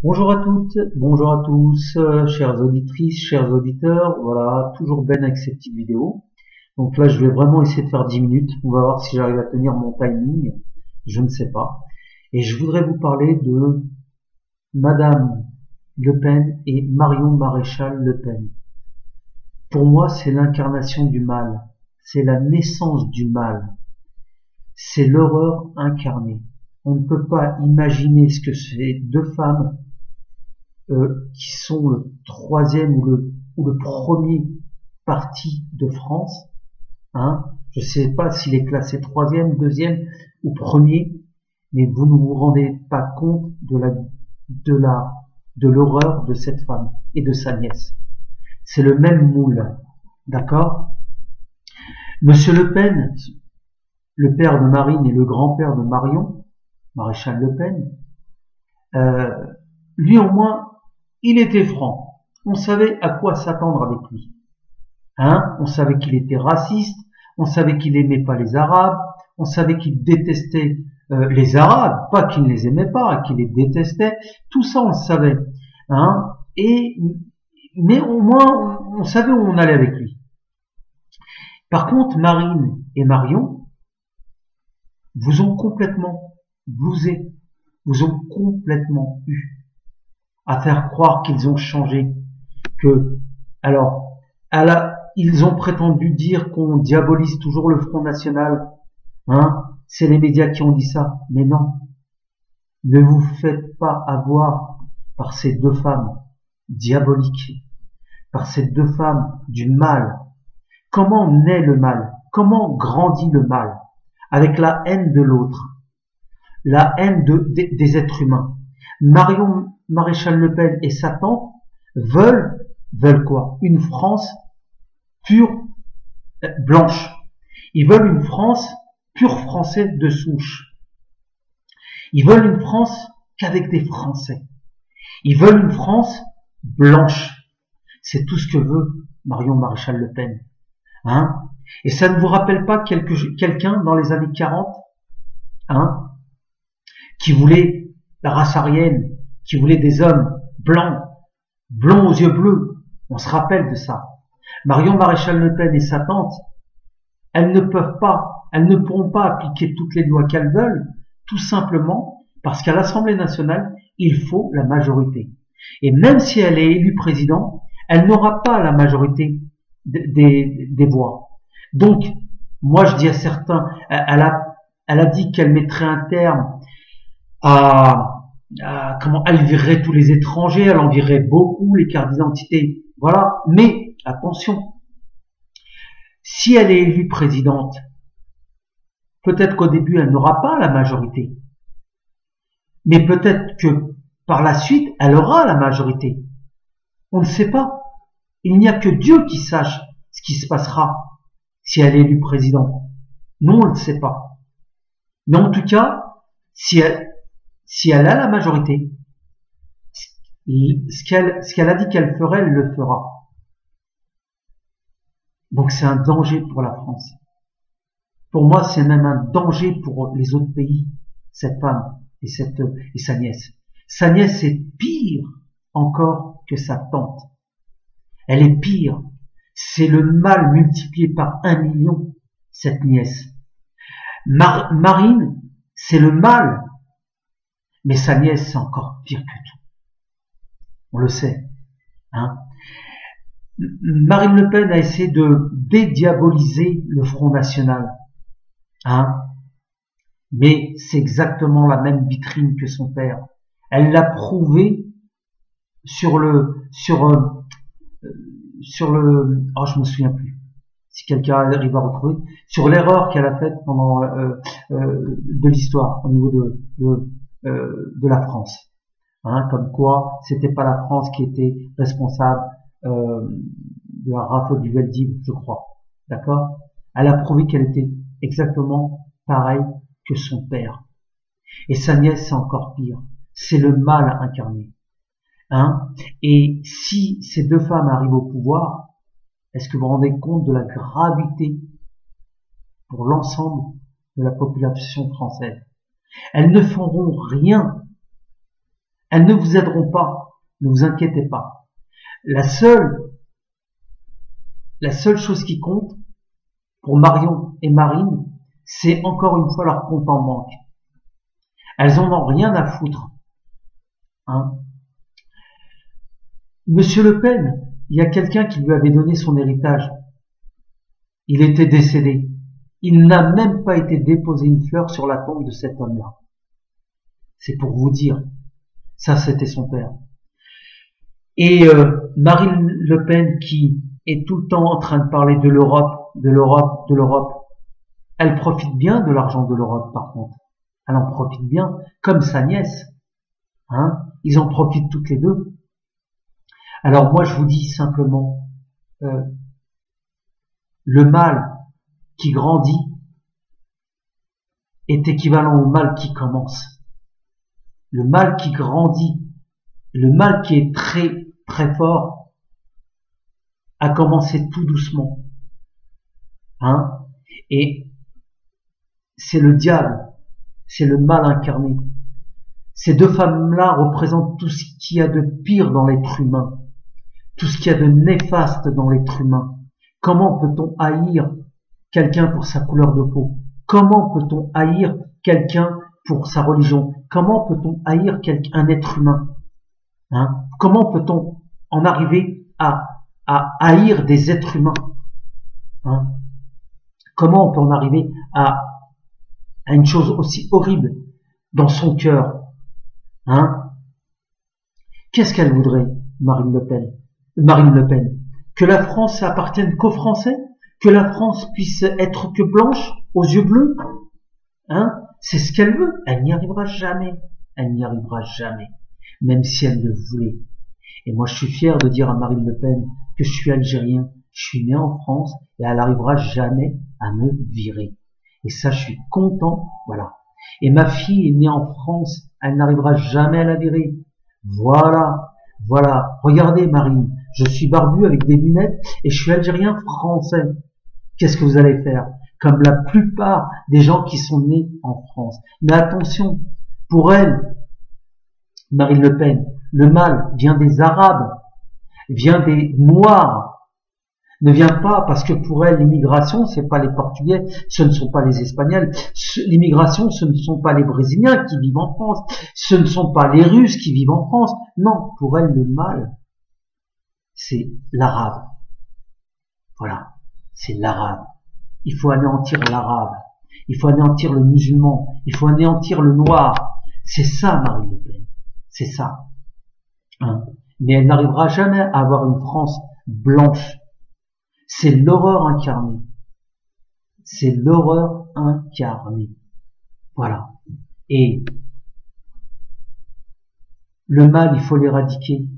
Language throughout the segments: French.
Bonjour à toutes, bonjour à tous, chères auditrices, chers auditeurs. Voilà, toujours Ben avec ces petites vidéos. Donc là, je vais vraiment essayer de faire 10 minutes. On va voir si j'arrive à tenir mon timing. Je ne sais pas. Et je voudrais vous parler de Madame Le Pen et Marion Maréchal Le Pen. Pour moi, c'est l'incarnation du mal. C'est la naissance du mal. C'est l'horreur incarnée. On ne peut pas imaginer ce que ces deux femmes qui sont le troisième ou le premier parti de France. Hein. Je ne sais pas s'il est classé troisième, deuxième ou premier, mais vous ne vous rendez pas compte de l'horreur de cette femme et de sa nièce. C'est le même moule, d'accord? Monsieur Le Pen, le père de Marine et le grand-père de Marion, Maréchal Le Pen, lui au moins, il était franc. On savait à quoi s'attendre avec lui. Hein, on savait qu'il était raciste, on savait qu'il aimait pas les Arabes, on savait qu'il détestait les Arabes, pas qu'il ne les aimait pas, qu'il les détestait. Tout ça, on le savait. Hein, mais au moins, on savait où on allait avec lui. Par contre, Marine et Marion vous ont complètement blousé, vous ont complètement eu à faire croire qu'ils ont changé, que, alors, ils ont prétendu dire qu'on diabolise toujours le Front National, hein, c'est les médias qui ont dit ça, mais non, ne vous faites pas avoir par ces deux femmes diaboliques, par ces deux femmes du mal. Comment naît le mal? Comment grandit le mal? Avec la haine de l'autre, la haine des êtres humains. Marion Maréchal Le Pen et sa tante veulent quoi? Une France pure blanche. Ils veulent une France pure français de souche. Ils veulent une France qu'avec des Français. Ils veulent une France blanche. C'est tout ce que veut Marion Maréchal Le Pen. Hein? Et ça ne vous rappelle pas quelqu'un dans les années 40, hein, qui voulait la race aryenne, qui voulait des hommes blancs, blonds aux yeux bleus? On se rappelle de ça. Marion Maréchal Le Pen et sa tante, elles ne pourront pas appliquer toutes les lois qu'elles veulent, tout simplement parce qu'à l'Assemblée nationale, il faut la majorité. Et même si elle est élue président, elle n'aura pas la majorité des voix. Donc, moi je dis à certains, elle a dit qu'elle mettrait un terme comment elle virerait tous les étrangers, elle en virerait beaucoup, les cartes d'identité, voilà. Mais attention, si elle est élue présidente, peut-être qu'au début elle n'aura pas la majorité, mais peut-être que par la suite elle aura la majorité. On ne sait pas. Il n'y a que Dieu qui sache ce qui se passera si elle est élue présidente. Nous on ne le sait pas. Mais en tout cas, si elle a la majorité, ce qu'elle a dit qu'elle ferait, elle le fera. Donc c'est un danger pour la France. Pour moi, c'est même un danger pour les autres pays, cette femme et sa nièce. Sa nièce est pire encore que sa tante. Elle est pire. C'est le mal multiplié par 1 million, cette nièce. Marine, c'est le mal. Mais sa nièce, c'est encore pire que tout. On le sait. Hein. Marine Le Pen a essayé de dédiaboliser le Front National. Hein. Mais c'est exactement la même vitrine que son père. Elle l'a prouvé sur le, oh je me souviens plus. Si quelqu'un arrive à retrouver, sur l'erreur qu'elle a faite pendant de l'histoire au niveau de la France. Hein, comme quoi, c'était pas la France qui était responsable de la rafle du Veldiv, je crois. D'accord? Elle a prouvé qu'elle était exactement pareille que son père. Et sa nièce, c'est encore pire. C'est le mal incarné. Hein? Et si ces deux femmes arrivent au pouvoir, est-ce que vous vous rendez compte de la gravité pour l'ensemble de la population française? Elles ne feront rien. Elles ne vous aideront pas. Ne vous inquiétez pas. La seule chose qui compte pour Marion et Marine, c'est encore une fois leur compte en banque. Elles en ont rien à foutre. Hein. Monsieur Le Pen, il y a quelqu'un qui lui avait donné son héritage. Il était décédé. Il n'a même pas été déposé une fleur sur la tombe de cet homme-là. C'est pour vous dire. Ça, c'était son père. Et Marine Le Pen, qui est tout le temps en train de parler de l'Europe, de l'Europe, de l'Europe, elle profite bien de l'argent de l'Europe, par contre. Elle en profite bien, comme sa nièce. Hein, ils en profitent toutes les deux. Alors moi, je vous dis simplement, le mal qui grandit est équivalent au mal qui commence. Le mal qui grandit, le mal qui est très très fort, a commencé tout doucement. Hein? Et c'est le diable, c'est le mal incarné. Ces deux femmes-là représentent tout ce qu'il y a de pire dans l'être humain, tout ce qu'il y a de néfaste dans l'être humain. Comment peut-on haïr quelqu'un pour sa couleur de peau? Comment peut-on haïr quelqu'un pour sa religion? Comment peut-on haïr un être humain? Hein? Comment peut-on en arriver à haïr des êtres humains? Hein? Comment on peut en arriver à une chose aussi horrible dans son cœur? Hein? Qu'est-ce qu'elle voudrait, Marine Le Pen? Que la France appartienne qu'aux Français? Que la France puisse être que blanche, aux yeux bleus? Hein? C'est ce qu'elle veut. Elle n'y arrivera jamais. Elle n'y arrivera jamais. Même si elle le voulait. Et moi, je suis fier de dire à Marine Le Pen que je suis algérien. Je suis né en France et elle n'arrivera jamais à me virer. Et ça, je suis content. Voilà. Et ma fille est née en France. Elle n'arrivera jamais à la virer. Voilà. Voilà. Regardez, Marine. Je suis barbu avec des lunettes et je suis algérien français. Qu'est-ce que vous allez faire? Comme la plupart des gens qui sont nés en France. Mais attention, pour elle, Marine Le Pen, le mal vient des Arabes, vient des Noirs, ne vient pas parce que pour elle, l'immigration, c'est pas les Portugais, ce ne sont pas les Espagnols, l'immigration, ce ne sont pas les Brésiliens qui vivent en France, ce ne sont pas les Russes qui vivent en France. Non, pour elle, le mal, c'est l'arabe. Voilà, c'est l'arabe. Il faut anéantir l'arabe. Il faut anéantir le musulman. Il faut anéantir le noir. C'est ça, Marine Le Pen. C'est ça. Hein? Mais elle n'arrivera jamais à avoir une France blanche. C'est l'horreur incarnée. C'est l'horreur incarnée. Voilà. Et le mal, il faut l'éradiquer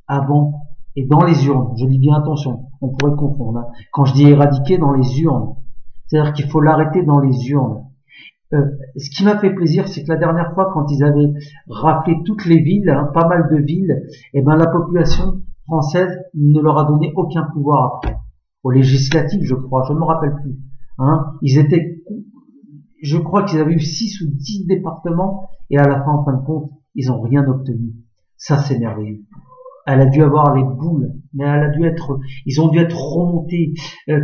avant et dans les urnes. Je dis bien attention, on pourrait confondre. Hein. Quand je dis éradiquer, dans les urnes, c'est-à-dire qu'il faut l'arrêter dans les urnes. Ce qui m'a fait plaisir, c'est que la dernière fois, quand ils avaient raflé toutes les villes, hein, pas mal de villes, et ben la population française ne leur a donné aucun pouvoir après. Aux législatives, je crois, je ne me rappelle plus. Hein, je crois qu'ils avaient eu 6 ou 10 départements, et à la fin, en fin de compte, ils n'ont rien obtenu. Ça, c'est merveilleux. Elle a dû avoir les boules, mais ils ont dû être remontés.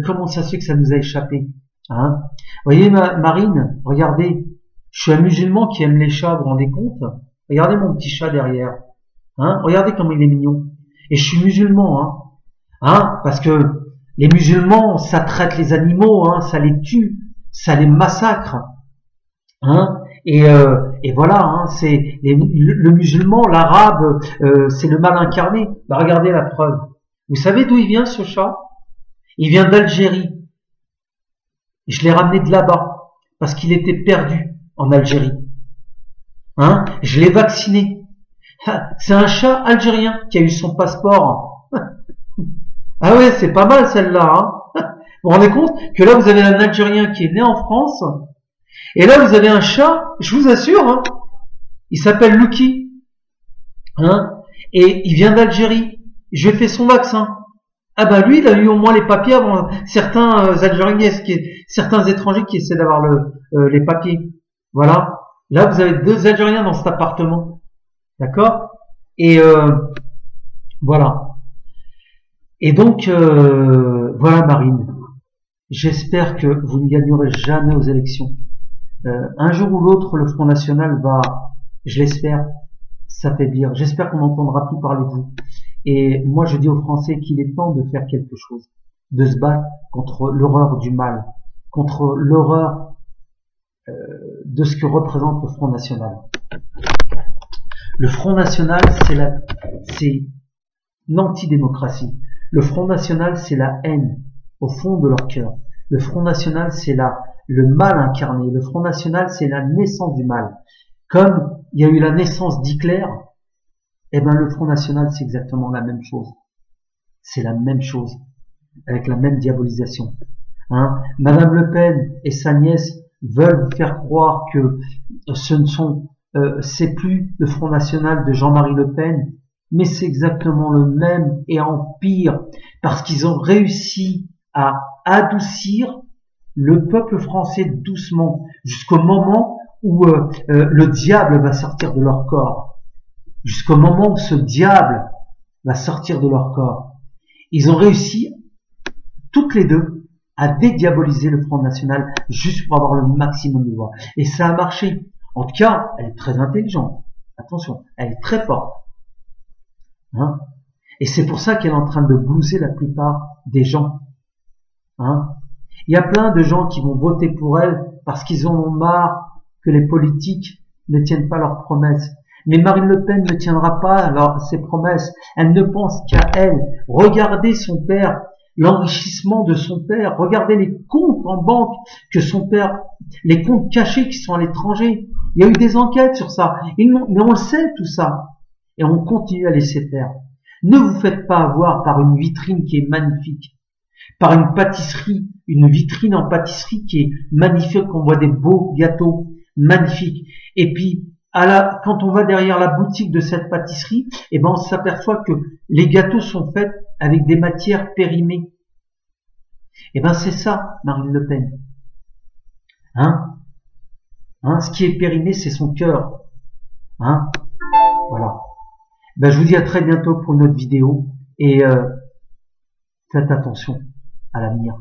Comment ça se fait que ça nous a échappé? Hein? Vous voyez, Marine, regardez, je suis un musulman qui aime les chats, vous vous rendez compte? Regardez mon petit chat derrière. Hein? Regardez comment il est mignon. Et je suis musulman, hein? Hein? Parce que les musulmans, ça traite les animaux, hein? Ça les tue, ça les massacre. Hein? Et voilà, hein, c'est le musulman, l'arabe, c'est le mal incarné. Bah, regardez la preuve. Vous savez d'où il vient ce chat? Il vient d'Algérie. Je l'ai ramené de là-bas parce qu'il était perdu en Algérie. Hein? Je l'ai vacciné. C'est un chat algérien qui a eu son passeport. Ah ouais, c'est pas mal celle-là. Hein? Vous vous rendez compte que là vous avez un Algérien qui est né en France. Et là, vous avez un chat, je vous assure, hein, il s'appelle Lucky, hein, et il vient d'Algérie. Je lui ai fait son vaccin. Ah bah lui, il a eu au moins les papiers avant certains Algériens, certains étrangers qui essaient d'avoir les papiers. Voilà. Là, vous avez 2 Algériens dans cet appartement. D'accord? Et voilà. Et donc, voilà Marine. J'espère que vous ne gagnerez jamais aux élections. Un jour ou l'autre, le Front National va, je l'espère, s'affaiblir. J'espère qu'on n'entendra plus parler de vous. Et moi, je dis aux Français qu'il est temps de faire quelque chose, de se battre contre l'horreur du mal, contre l'horreur de ce que représente le Front National. Le Front National, c'est l'antidémocratie. Le Front National, c'est la haine au fond de leur cœur. Le Front National, c'est le mal incarné. Le Front National, c'est la naissance du mal. Comme il y a eu la naissance d'Hitler, eh ben le Front National, c'est exactement la même chose. C'est la même chose, avec la même diabolisation. Hein, Madame Le Pen et sa nièce veulent vous faire croire que c'est plus le Front National de Jean-Marie Le Pen, mais c'est exactement le même et en pire, parce qu'ils ont réussi à adoucir le peuple français doucement, jusqu'au moment où le diable va sortir de leur corps. Jusqu'au moment où ce diable va sortir de leur corps. Ils ont réussi, toutes les deux, à dédiaboliser le Front National, juste pour avoir le maximum de voix. Et ça a marché. En tout cas, elle est très intelligente. Attention, elle est très forte. Hein, et c'est pour ça qu'elle est en train de blouser la plupart des gens. Hein, il y a plein de gens qui vont voter pour elle parce qu'ils en ont marre que les politiques ne tiennent pas leurs promesses. Mais Marine Le Pen ne tiendra pas ses promesses. Elle ne pense qu'à elle. Regardez son père, l'enrichissement de son père. Regardez les comptes en banque que son père, les comptes cachés qui sont à l'étranger. Il y a eu des enquêtes sur ça. Mais on le sait tout ça. Et on continue à laisser faire. Ne vous faites pas avoir par une vitrine qui est magnifique, par une pâtisserie, une vitrine en pâtisserie qui est magnifique, on voit des beaux gâteaux magnifiques. Et puis, quand on va derrière la boutique de cette pâtisserie, eh ben on s'aperçoit que les gâteaux sont faits avec des matières périmées. Eh ben c'est ça, Marine Le Pen. Hein, ce qui est périmé, c'est son cœur. Hein, voilà. Ben, je vous dis à très bientôt pour une autre vidéo et faites attention à l'avenir.